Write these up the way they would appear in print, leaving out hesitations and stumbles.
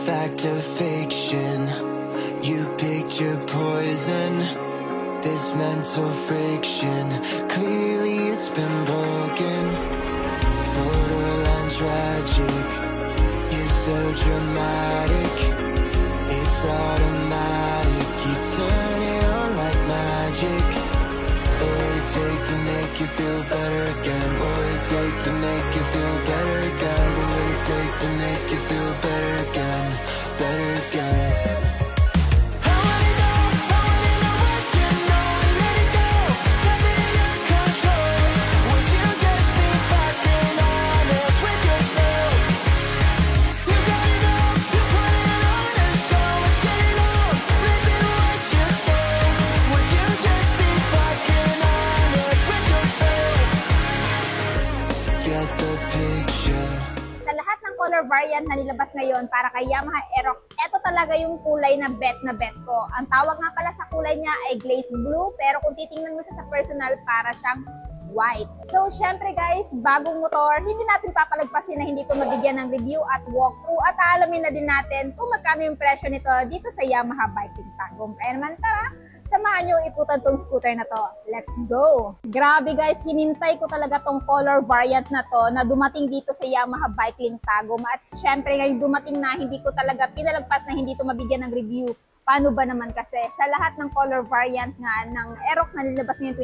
fact or fiction? You picture poison, this mental friction. Clearly it's been broken, borderline tragic. You're so dramatic, it's automatic. You turn it on like magic. What would it take to make you feel better again? What would it take to make you feel better again? What would it take to make you feel better again? Better again. Color variant na nilabas ngayon para kay Yamaha Aerox, ito talaga yung kulay na bet ko. Ang tawag nga pala sa kulay niya ay glaze blue, pero kung titingnan mo siya sa personal, para siyang white. So, syempre guys, bagong motor, hindi natin papalagpasin na hindi ito mabigyan ng review at walkthrough at aalamin na din natin kung magkano yung presyo nito dito sa Yamaha Viking Tagum. Kaya naman tara, samahan nyo ikutan tong scooter na to. Let's go! Grabe guys, hinintay ko talaga tong color variant na to na dumating dito sa Yamaha Viking Tagum. At syempre ngayon dumating na, hindi ko talaga pinalagpas na hindi to mabigyan ng review. Paano ba naman kasi? Sa lahat ng color variant nga ng Aerox na nilabas ngayon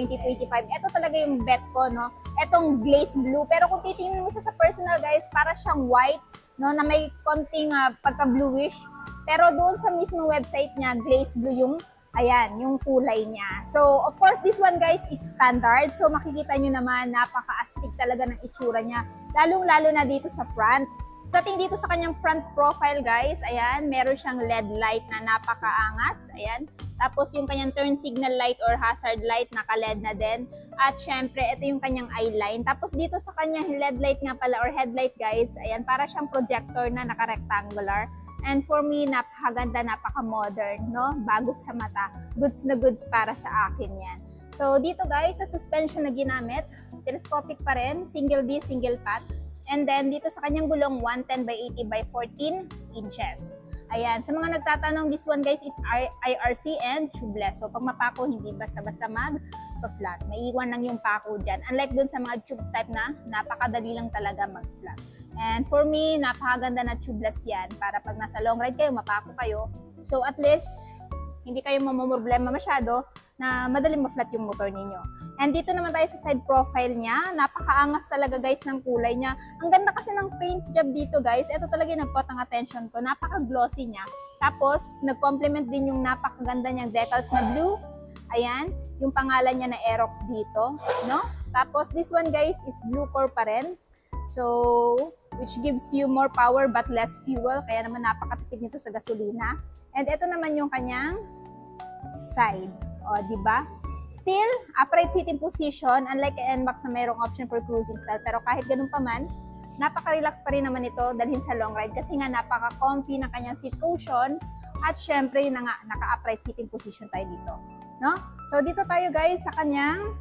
2025, ito talaga yung bet ko, no? Itong glaze blue. Pero kung titingnan mo siya sa personal guys, para siyang white, no? Na may konting pagka-bluish. Pero doon sa mismo website niya, glaze blue yung ayan, yung kulay niya. So, of course, this one guys is standard. So, makikita nyo naman, napaka-astig talaga ng itsura niya. Lalong-lalo na dito sa front. Dating dito sa kanyang front profile guys, ayan, meron siyang LED light na napaka-angas. Ayan. Tapos, yung kanyang turn signal light or hazard light, naka-LED na din. At syempre, ito yung kanyang eye line. Tapos, dito sa kanyang LED light nga pala or headlight guys, ayan, para siyang projector na naka-rectangular. And for me, napakaganda, napaka-modern, no? Bago sa mata. Goods na goods para sa akin yan. So, dito guys, sa suspension na ginamit, telescopic pa rin, single disc, single path. And then, dito sa kanyang gulong, 110 by 80 by 14 inches. Ayan, sa mga nagtatanong, this one guys is IRC and tubeless. So, pag mapako, hindi basta-basta mag-flat. May iwan lang yung pako dyan. Unlike dun sa mga tube type na, napakadali lang talaga mag-flat. And for me, napakaganda na tubeless yan para pag nasa long ride kayo, mapako kayo. So at least, hindi kayo mamumroblema masyado na madaling ma-flat yung motor ninyo. And dito naman tayo sa side profile niya. Napakaangas talaga guys ng kulay niya. Ang ganda kasi ng paint job dito guys. Ito talaga yung nag-caught ang attention ko. Napaka-glossy niya. Tapos, nag-complement din yung napakaganda niyang decals na blue. Ayan, yung pangalan niya na Aerox dito. No? Tapos, this one guys is blue core pa rin. So, which gives you more power but less fuel. Kaya naman napakatipid nito sa gasolina. And ito naman yung kanyang side. O, diba? Still, upright seating position. Unlike NMAX na mayroong option for cruising style. Pero kahit ganun pa man, napaka-relax pa rin naman ito dalhin sa long ride. Kasi nga napaka-comfy ng kanyang seat cushion. At syempre, yun na nga, naka-upright seating position tayo dito. No? So, dito tayo guys sa kanyang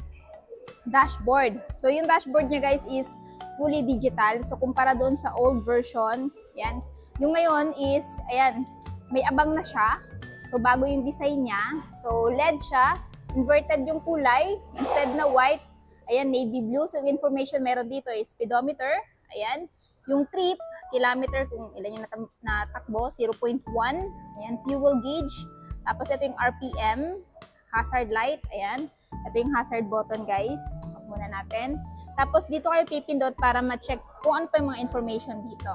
dashboard. So, yung dashboard niya guys is fully digital. So, kumpara doon sa old version, yan. Yung ngayon is, ayan, may abang na siya. So, bago yung design niya. So, LED siya. Inverted yung kulay. Instead na white, ayan, navy blue. So, yung information meron dito is speedometer. Ayan. Yung trip, kilometer, kung ilan yung natakbo, 0.1. Ayan, fuel gauge. Tapos, ito yung RPM, hazard light. Ayan. Ito yung hazard button, guys. Huwag muna natin. Tapos, dito kayo pipindot para ma-check kung ano pa yung mga information dito.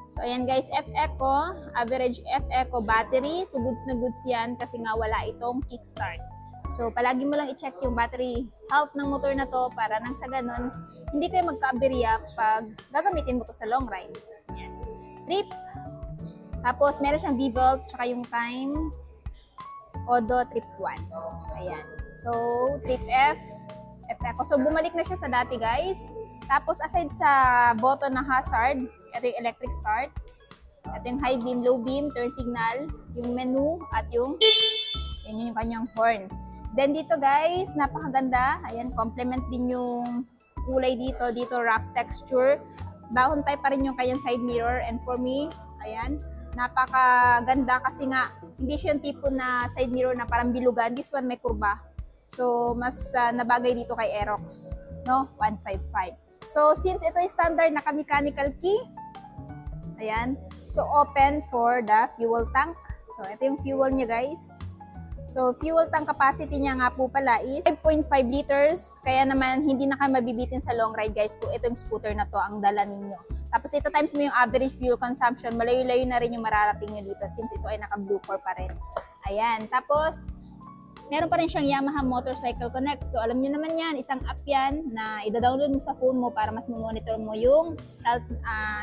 So, ayan guys, F-Eco, average F-Eco battery. So, goods na goods yan kasi nga wala itong kickstart. So, palagi mo lang i-check yung battery health ng motor na to para nang sa ganun, hindi kayo magka-aberya pag gagamitin mo to sa long ride. Ayan. Trip. Tapos, meron siyang V-belt, tsaka yung time. Odo, trip 1. Ayan. So, trip F, F-Eco. So, bumalik na siya sa dati guys. Tapos, aside sa button na hazard, ito yung electric start. Ito yung high beam, low beam, turn signal, yung menu, at yung kanyang horn. Then dito guys, napakaganda. Ayan, complement din yung kulay dito. Dito rough texture. Dahon type pa rin yung kanyang side mirror. And for me, ayan, Napakaganda kasi nga, hindi siya yung tipo na side mirror na parang bilugan. This one may kurba. So, mas nabagay dito kay Aerox, no? 155. So, since ito ay standard na mechanical key, ayan. So, open for the fuel tank. So, ito yung fuel niya, guys. So, fuel tank capacity niya nga po pala is 5.5 liters. Kaya naman, hindi na kayo mabibitin sa long ride, guys, kung itong scooter na to ang dala ninyo. Tapos, ito times mo yung average fuel consumption, malayo-layo na rin yung mararating nyo dito since ito ay naka-blue core pa rin. Ayan. Tapos, meron pa rin siyang Yamaha Motorcycle Connect. So, alam niyo naman yan, isang app yan na ida-download mo sa phone mo para mas monitor mo yung health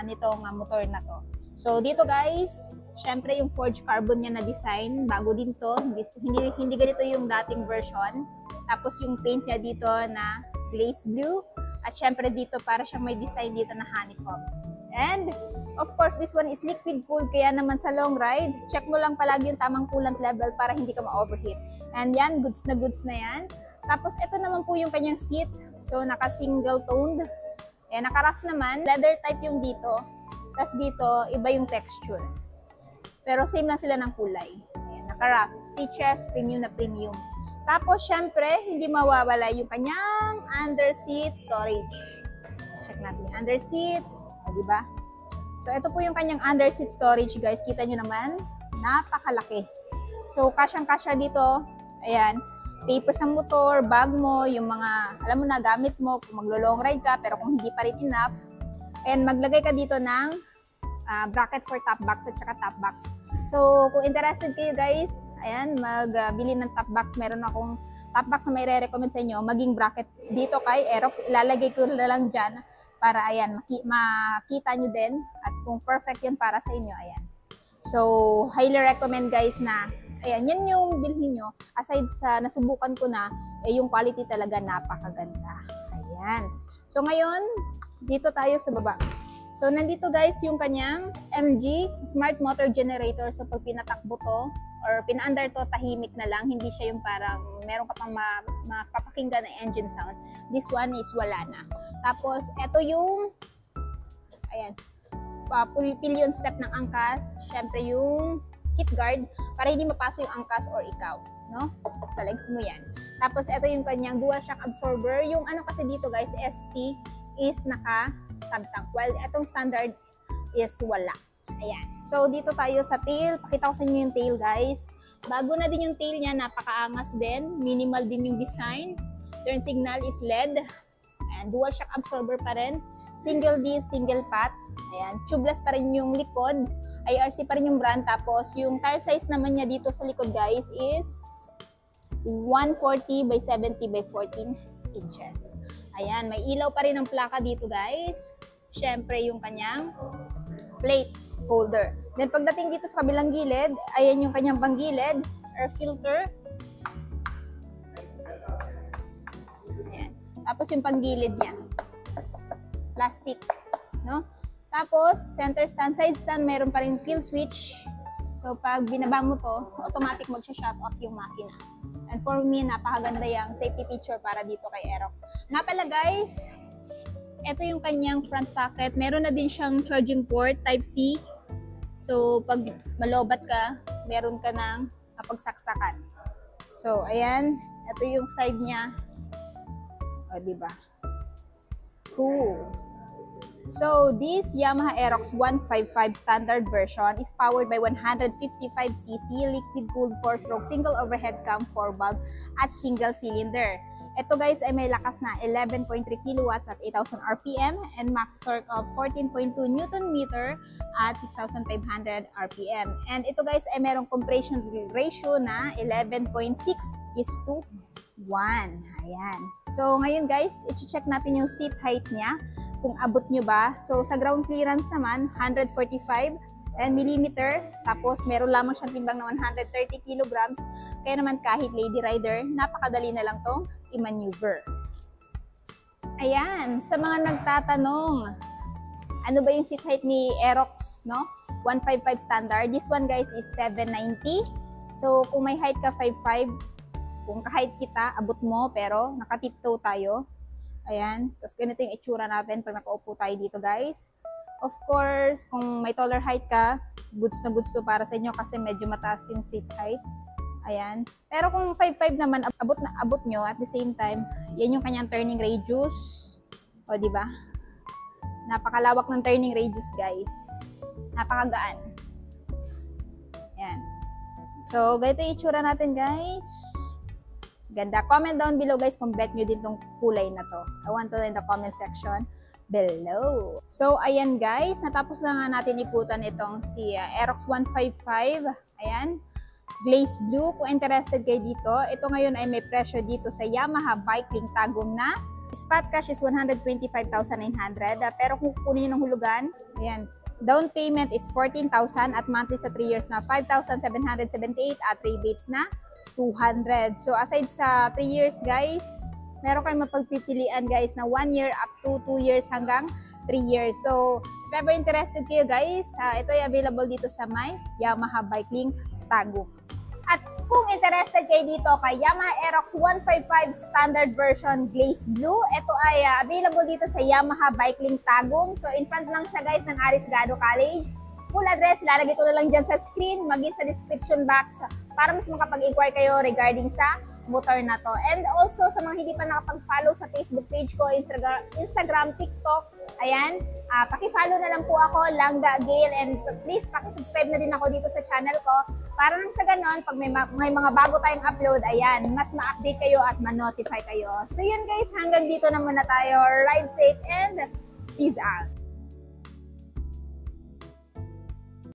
nitong motor na to. So, dito guys, syempre yung forged carbon niya na design, bago din to. Hindi ganito yung dating version. Tapos yung paint niya dito na glaze blue. At syempre dito para siyang may design dito na honeycomb. And, of course, this one is liquid cooled. Kaya naman sa long ride, check mo lang palagi yung tamang coolant level para hindi ka ma-overheat. And yan, goods na yan. Tapos, ito naman po yung kanyang seat. So, naka-single toned. Eh, naka-rough naman. Leather type yung dito. Tapos dito, iba yung texture. Pero same lang sila ng kulay. Ayan, naka-rough. Stitches, premium na premium. Tapos, syempre, hindi mawawala yung kanyang under-seat storage. Check natin yung under-seat. O, diba? So, ito po yung kanyang under-seat storage, guys. Kita nyo naman, napakalaki. So, kasyang-kasya dito. Ayan. Papers ng motor, bag mo, yung mga, alam mo na, gamit mo kung maglo-long ride ka, pero kung hindi pa rin enough. And maglagay ka dito ng bracket for top box at saka top box. So, kung interested kayo guys, ayan, magbili ng top box. Meron akong top box na may re-recommend sa inyo, maging bracket dito kay Aerox. Ilalagay ko na lang dyan para, ayan, makita nyo din. At kung perfect yun para sa inyo, ayan. So, highly recommend guys na, ayan, yan yung bilhin nyo. Aside sa nasubukan ko na, yung quality talaga napakaganda. Ayan. So, ngayon, dito tayo sa baba. So, nandito guys yung kanyang MG Smart Motor Generator. So, pag pinatakbo to, or pinaandar to, tahimik na lang. Hindi siya yung parang meron ka pang mapapakinggan na engine sound. This one is wala na. Tapos, ito yung, ayan, pillion step ng angkas. Syempre yung hit guard para hindi mapasok yung angkas or ikaw, no? Sa legs mo yan. Tapos, ito yung kanyang dual shock absorber. Yung ano kasi dito guys, SP, is naka-subtank. While itong standard is wala. Ayan. So, dito tayo sa tail. Pakita ko sa inyo yung tail, guys. Bago na din yung tail niya, napakaangas din. Minimal din yung design. Turn signal is LED. Ayan. Dual shock absorber pa rin. Single disc, single pot. Ayan. Tubeless pa rin yung likod. IRC pa rin yung brand. Tapos, yung tire size naman niya dito sa likod, guys, is 140 by 70 by 14 inches. Ayan, may ilaw pa rin ang plaka dito guys. Syempre yung kanyang plate holder. Then pagdating dito sa kabilang gilid, ayan yung kanyang panggilid, air filter. Ayan. Tapos yung panggilid niya. Plastic, no? Tapos center stand, side stand, meron pa rin kill switch. So pag binaba mo to, automatic mag-shut off yung makina. And for me, napakaganda yung safety feature para dito kay Aerox. Nga pala guys, ito yung kanyang front pocket. Meron na din siyang charging port, Type-C. So, pag malobat ka, meron ka ng pagsaksakan. So, ayan. Ito yung side niya. O, diba? Cool. So, this Yamaha Aerox 155 standard version is powered by 155cc liquid-cooled 4-stroke single overhead cam 4-valve at single cylinder. Ito guys ay may lakas na 11.3 kilowatts at 8,000 RPM and max torque of 14.2 Newton meter at 6,500 RPM. And ito guys ay merong compression ratio na 11.6:1. Ayan. So, ngayon guys, i-check natin yung seat height niya. Kung abot nyo ba. So, sa ground clearance naman, 145 millimeter. Tapos, meron lamang siyang timbang na 130 kilograms. Kaya naman, kahit lady rider, napakadali na lang tong i-maneuver. Ayan. Sa mga nagtatanong, ano ba yung seat height ni Aerox, no? 155 standard. This one, guys, is 790. So, kung may height ka 5'5", kung ka-height kita, abot mo, pero nakatiptoe tayo. Ayan. Tapos ganito yung itsura natin pag nakaupo tayo dito guys. Of course, kung may taller height ka, goods na goods to para sa inyo kasi medyo mataas yung seat height. Ayan. Pero kung 5'5 naman, abot na abot nyo at the same time, yan yung kanyang turning radius. O, di ba? Napakalawak ng turning radius, guys. Napakagaan. Ayan. So, ganito yung itsura natin, guys. Ganda. Comment down below, guys, kung bet nyo din tong kulay na to. I want to know in the comment section below. So, ayan, guys. Natapos na nga natin ikutan itong si Aerox 155. Ayan. Glaze Blue. Kung interested kayo dito, ito ngayon ay may presyo dito sa Yamaha Bike Link Tagum na spot cash is 125,900. Pero kung kukunin nyo ng hulugan, ayan, down payment is 14,000 at monthly sa 3 years na 5,778 at rebates na 200. So aside sa 3 years, guys, meron kayong mapagpipilian, guys, na 1 year up to 2 years hanggang 3 years. So if ever interested kayo, guys, ito ay available dito sa my Yamaha Bike Link Tagum. At kung interested kayo dito kay Yamaha Aerox 155 Standard Version Glaze Blue, ito ay available dito sa Yamaha Bike Link Tagum. So in front lang siya, guys, ng Arisgado College. Full address, lalagay ko na lang dyan sa screen, maging sa description box para mas makapag-inquire kayo regarding sa motor na to. And also sa mga hindi pa nakapag-follow sa Facebook page ko, Instagram, TikTok, ayan, paki-follow na lang po ako, Langga Gail, and please paki-subscribe na din ako dito sa channel ko para nang sa ganon, pag may mga bago tayong upload, ayan, mas ma-update kayo at ma-notify kayo. So yun, guys, hanggang dito na muna tayo. Ride safe and peace out!